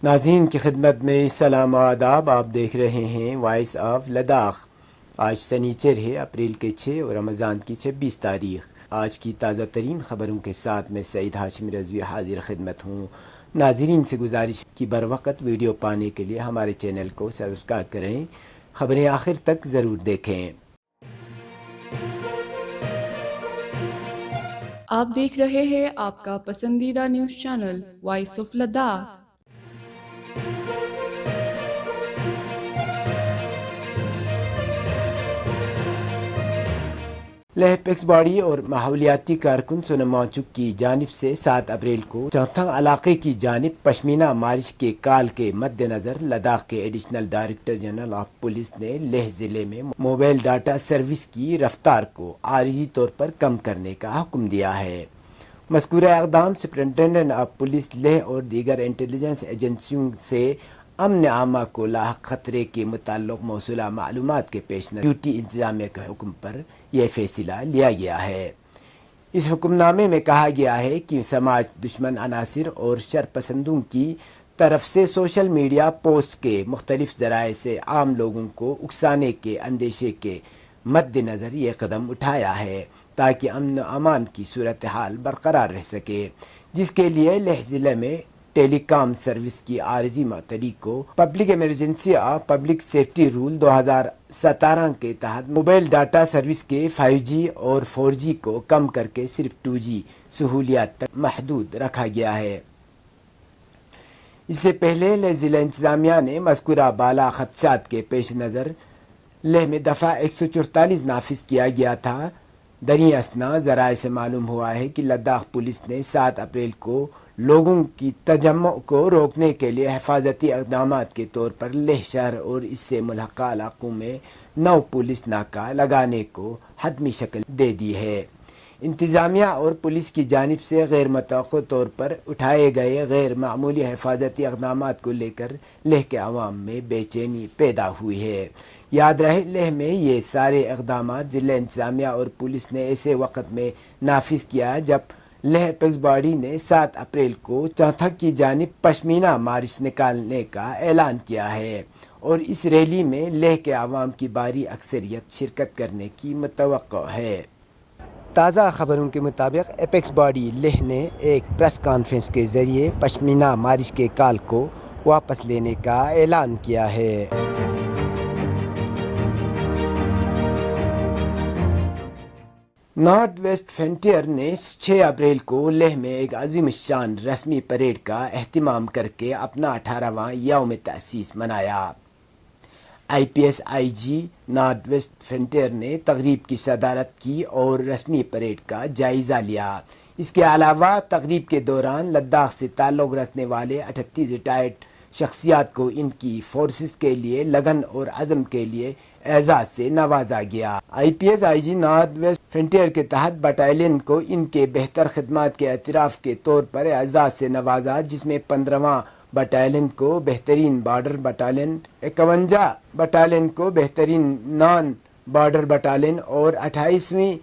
ناظرین کی خدمت میں سلام و آداب. آپ دیکھ رہے ہیں وائس آف لداخ. آج سنیچر ہے، اپریل کے 6 اور رمضان کی 26 تاریخ. آج کی تازہ ترین خبروں کے ساتھ میں سعید ہاشم رضوی حاضر خدمت ہوں. ناظرین سے گزارش کی بر وقت ویڈیو پانے کے لیے ہمارے چینل کو سبسکرائب کریں. خبریں آخر تک ضرور دیکھیں. آپ دیکھ رہے ہیں آپ کا پسندیدہ news channel voice of Ladakh. Leh apex body اور ماحولیاتی کارکن سونم وانگچک کی جانب سے 7 اپریل کو چوتھا علاقے کی جانب پشمینہ مارچ کے کال کے مد نظر لداخ کے additional director general of police نے لیہ ضلع میں موبائل ڈاٹا سروس کی رفتار کو عارضی طور پر کم کرنے کا حکم دیا ہے. مذکورہ اقدام سپرنٹینڈنٹ آف پولیس لیہ اور دیگر انٹیلیجنس ایجنسیوں سے امن عامہ کو لاحق خطرے کے متعلق موصولہ معلومات کے پیش نظر ڈیوٹی انتظامیہ کے حکم پر یہ فیصلہ لیا گیا ہے. اس حکم نامے میں کہا گیا ہے کہ سماج دشمن عناصر اور شرپسندوں کی طرف سے سوشل میڈیا پوسٹ کے مختلف ذرائع سے عام لوگوں کو اکسانے کے اندیشے کے مد نظر یہ قدم اٹھایا ہے تاکہ امن و امان کی صورتحال برقرار رہ سکے، جس کے لیے لیہ ضلع میں ٹیلی کام سروس کی عارضی معطلی کو public emergency of public safety rule 2017 کے تحت موبائل ڈاٹا سروس کے 5G اور 4G کو کم کر کے صرف 2G سہولیات تک محدود رکھا گیا ہے. اس سے پہلے لیہ ضلع انتظامیہ نے مذکورہ بالا خدشات کے پیش نظر لیہ میں دفعہ 144 نافذ کیا گیا تھا. دریں اثنا ذرائع سے معلوم ہوا ہے کہ لداخ پولیس نے 7 اپریل کو لوگوں کی تجمع کو روکنے کے لیے حفاظتی اقدامات کے طور پر لیہ شہر اور اس سے ملحقہ علاقوں میں 9 پولیس ناکہ لگانے کو حتمی شکل دے دی ہے. انتظامیہ اور پولیس کی جانب سے غیر متوقع طور پر اٹھائے گئے غیر معمولی حفاظتی اقدامات کو لے کر لیہ کے عوام میں بے چینی پیدا ہوئی ہے. یاد رہے، لیہ میں یہ سارے اقدامات ضلع انتظامیہ اور پولیس نے ایسے وقت میں نافذ کیا جب لیہ پیکس باڑی نے 7 اپریل کو چوتھک کی جانب پشمینہ مارچ نکالنے کا اعلان کیا ہے اور اس ریلی میں لیہ کے عوام کی بھاری اکثریت شرکت کرنے کی متوقع ہے. تازہ خبروں کے مطابق اپیکس باڑی لیہ نے ایک پریس کانفرنس کے ذریعے پشمینہ مارچ کے کال کو واپس لینے کا اعلان کیا ہے. نارتھ ویسٹ فرنٹیئر نے 6 اپریل کو لیہ میں ایک عظیم الشان رسمی پریڈ کا اہتمام کر کے اپنا 18واں یوم تأسیس منایا. IPSIG نارتھ ویسٹ فرنٹیئر نے تقریب کی صدارت کی اور رسمی پریڈ کا جائزہ لیا. اس کے علاوہ تقریب کے دوران لداخ سے تعلق رکھنے والے 38 ریٹائرڈ شخصیات کو ان کی فورسز کے لیے لگن اور عزم کے لیے اعزاز سے نوازا گیا. IPSIG نارتھ ویسٹ فرنٹیئر کے تحت بٹالین کو ان کے بہتر خدمات کے اعتراف کے طور پر اعزاز سے نوازا، جس میں 15واں بٹالین کو بہترین بارڈر بٹالین، 51 بٹالین کو بہترین نان بارڈر بٹالین اور 28ویں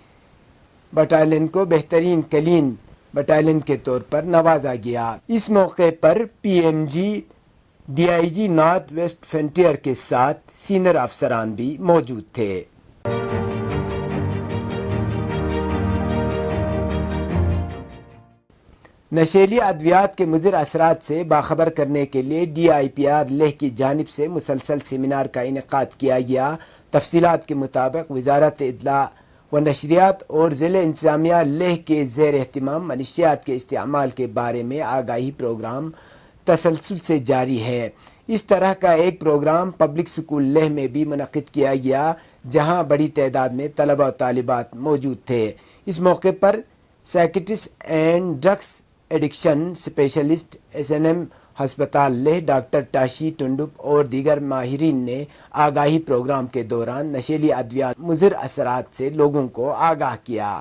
بٹالین کو بہترین کلین بٹالین کے طور پر نوازا گیا. اس موقع پر PMG DIG north west frontier کے ساتھ سینئر افسران بھی موجود تھے. نشیلی ادویات کے مضر اثرات سے باخبر کرنے کے لیے DIPR لیہ کی جانب سے مسلسل سیمینار کا انعقاد کیا گیا. تفصیلات کے مطابق وزارت اطلاع و نشریات اور ضلع انتظامیہ لیہ کے زیر اہتمام منشیات کے استعمال کے بارے میں آگاہی پروگرام تسلسل سے جاری ہے. اس طرح کا ایک پروگرام پبلک سکول لیہ میں بھی منعقد کیا گیا، جہاں بڑی تعداد میں طلبہ و طالبات موجود تھے. اس موقع پر psychiatrist and drugs addiction specialist SNM ہسپتال لیہ ڈاکٹر ٹاشی ٹنڈپ اور دیگر ماہرین نے آگاہی پروگرام کے دوران نشیلی ادویات مضر اثرات سے لوگوں کو آگاہ کیا.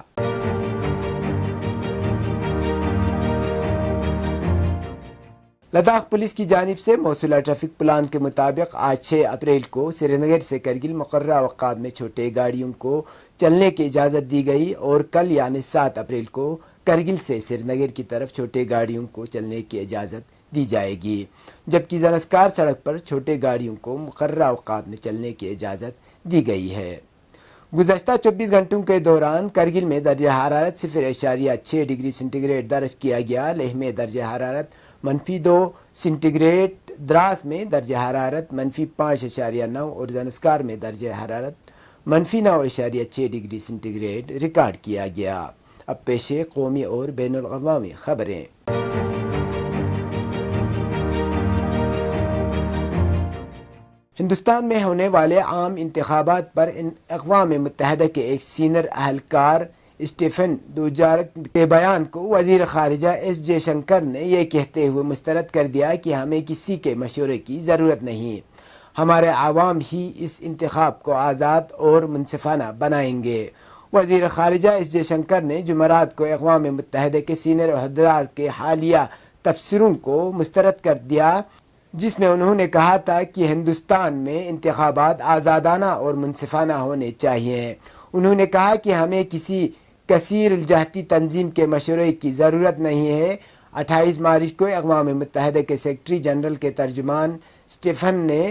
لداخ پولیس کی جانب سے موصولہ ٹریفک پلان کے مطابق آج 6 اپریل کو سری نگر سے کرگل مقررہ اوقات میں چھوٹے گاڑیوں کو چلنے کی اجازت دی گئی اور کل یعنی 7 اپریل کو کرگل سے سری نگر کی طرف چھوٹے گاڑیوں کو چلنے کی اجازت دی جائے گی، جبکہ زنسکار سڑک پر چھوٹے گاڑیوں کو مقررہ اوقات میں چلنے کی اجازت دی گئی ہے۔ گزشتہ 24 گھنٹوں کے دوران کرگل میں درجہ حرارت 0.6 ڈگری سینٹی گریڈ درج کیا گیا، لیہ میں درجہ حرارت -2 سینٹی گریڈ، دراس میں درجہ حرارت -5.9 اور زنسکار میں درجہ حرارت -9.6 ڈگری سینٹی گریڈ ریکارڈ کیا گیا۔ اب پیشے قومی اور بین الاقوامی خبریں۔ ہندوستان میں ہونے والے عام انتخابات پر اقوام متحدہ کے ایک سینئر اہلکار اسٹیفن دوجارک کے بیان کو وزیر خارجہ ایس جے شنکر نے یہ کہتے ہوئے مسترد کر دیا کہ ہمیں کسی کے مشورے کی ضرورت نہیں، ہمارے عوام ہی اس انتخاب کو آزاد اور منصفانہ بنائیں گے۔ وزیر خارجہ ایس جے شنکر نے جمعرات کو اقوام متحدہ کے سینئر عہدیدار کے حالیہ تبصروں کو مسترد کر دیا، جس میں انہوں نے کہا تھا کہ ہندوستان میں انتخابات آزادانہ اور منصفانہ ہونے چاہیے۔ انہوں نے کہا کہ ہمیں کسی کثیر الجہتی تنظیم کے مشورے کی ضرورت نہیں ہے۔ 28 مارچ کو اقوام متحدہ کے سیکرٹری جنرل کے ترجمان اسٹیفن نے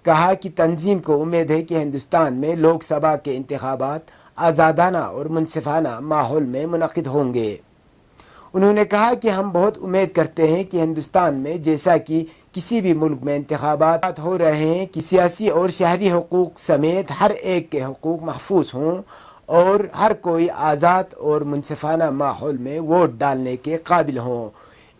کہا کہ تنظیم کو امید ہے کہ ہندوستان میں لوک سبھا کے انتخابات آزادانہ اور منصفانہ ماحول میں منعقد ہوں گے۔ انہوں نے کہا کہ ہم بہت امید کرتے ہیں کہ ہندوستان میں جیسا کہ کسی بھی ملک میں انتخابات ہو رہے ہیں کہ سیاسی اور شہری حقوق سمیت ہر ایک کے حقوق محفوظ ہوں اور ہر کوئی آزاد اور منصفانہ ماحول میں ووٹ ڈالنے کے قابل ہوں۔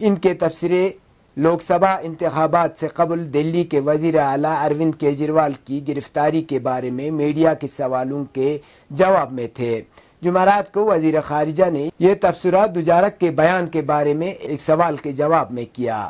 ان کے تبصرے لوک سبھا انتخابات سے قبل دلی کے وزیر اعلیٰ اروند کیجریوال کی گرفتاری کے بارے میں میڈیا کے سوالوں کے جواب میں تھے۔ جمعرات کو وزیر خارجہ نے یہ تبصرہ دوجارک کے بیان کے بارے میں ایک سوال کے جواب میں کیا۔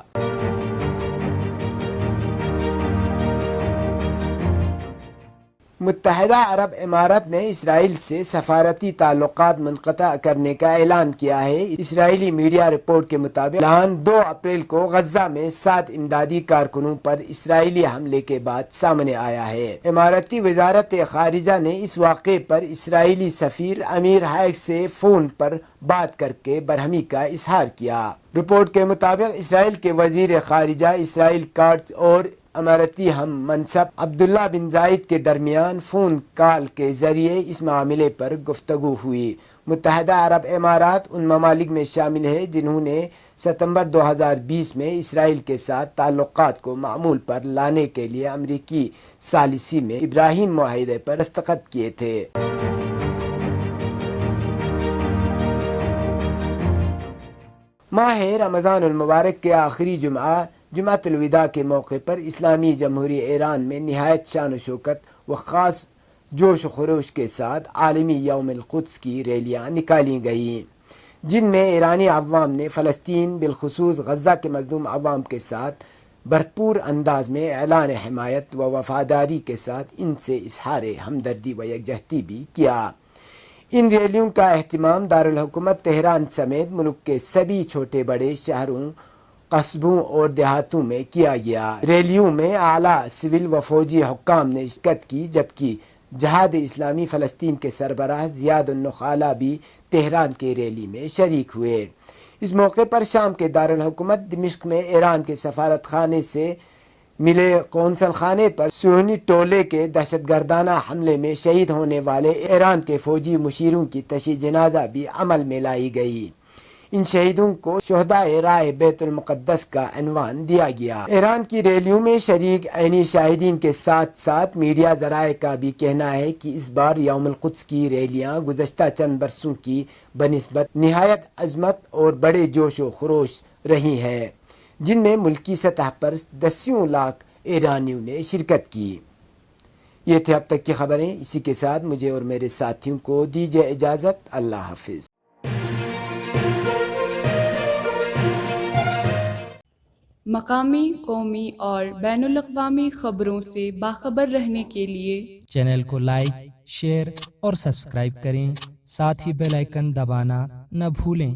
متحدہ عرب امارات نے اسرائیل سے سفارتی تعلقات منقطع کرنے کا اعلان کیا ہے۔ اسرائیلی میڈیا رپورٹ کے مطابق اعلان 2 اپریل کو غزہ میں 7 امدادی کارکنوں پر اسرائیلی حملے کے بعد سامنے آیا ہے۔ اماراتی وزارت خارجہ نے اس واقعے پر اسرائیلی سفیر امیر حائق سے فون پر بات کر کے برہمی کا اظہار کیا۔ رپورٹ کے مطابق اسرائیل کے وزیر خارجہ اسرائیل کاٹز اور اماراتی ہم منصب عبداللہ بن زائد کے درمیان فون کال کے ذریعے اس معاملے پر گفتگو ہوئی۔ متحدہ عرب امارات ان ممالک میں شامل ہے جنہوں نے ستمبر 2020 میں اسرائیل کے ساتھ تعلقات کو معمول پر لانے کے لیے امریکی ثالثی میں ابراہیم معاہدے پر دستخط کیے تھے۔ ماہ رمضان المبارک کے آخری جمعۃ الوداع کے موقع پر اسلامی جمہوریہ ایران میں نہایت شان و شوکت و خاص جوش و خروش کے ساتھ عالمی یوم القدس کی ریلیاں نکالی گئیں، جن میں ایرانی عوام نے فلسطین بالخصوص غزہ کے مظلوم عوام کے ساتھ بھرپور انداز میں اعلان حمایت و وفاداری کے ساتھ ان سے اظہار ہمدردی و یکجہتی بھی کیا۔ ان ریلیوں کا اہتمام دارالحکومت تہران سمیت ملک کے سبھی چھوٹے بڑے شہروں، قصبوں اور دیہاتوں میں کیا گیا۔ ریلیوں میں اعلیٰ سول و فوجی حکام نے شرکت کی، جبکہ جہاد اسلامی فلسطین کے سربراہ زیاد النخالہ بھی تہران کی ریلی میں شریک ہوئے۔ اس موقع پر شام کے دارالحکومت دمشق میں ایران کے سفارت خانے سے ملے قونصل خانے پر صہیونی ٹولے کے دہشت گردانہ حملے میں شہید ہونے والے ایران کے فوجی مشیروں کی تشییع جنازہ بھی عمل میں لائی گئی۔ ان شہیدوں کو شہدائے راہ بیت المقدس کا عنوان دیا گیا۔ ایران کی ریلیوں میں شریک عینی شاہدین کے ساتھ ساتھ میڈیا ذرائع کا بھی کہنا ہے کہ اس بار یوم القدس کی ریلیاں گزشتہ چند برسوں کی بنسبت نہایت عظمت اور بڑے جوش و خروش رہی ہیں، جن میں ملکی سطح پر 10 لاکھ ایرانیوں نے شرکت کی۔ یہ تھے اب تک کی خبریں۔ اسی کے ساتھ مجھے اور میرے ساتھیوں کو دیجیے اجازت۔ اللہ حافظ۔ مقامی، قومی اور بین الاقوامی خبروں سے باخبر رہنے کے لیے چینل کو لائک، شیئر اور سبسکرائب کریں، ساتھ ہی بیل آئیکن دبانا نہ بھولیں۔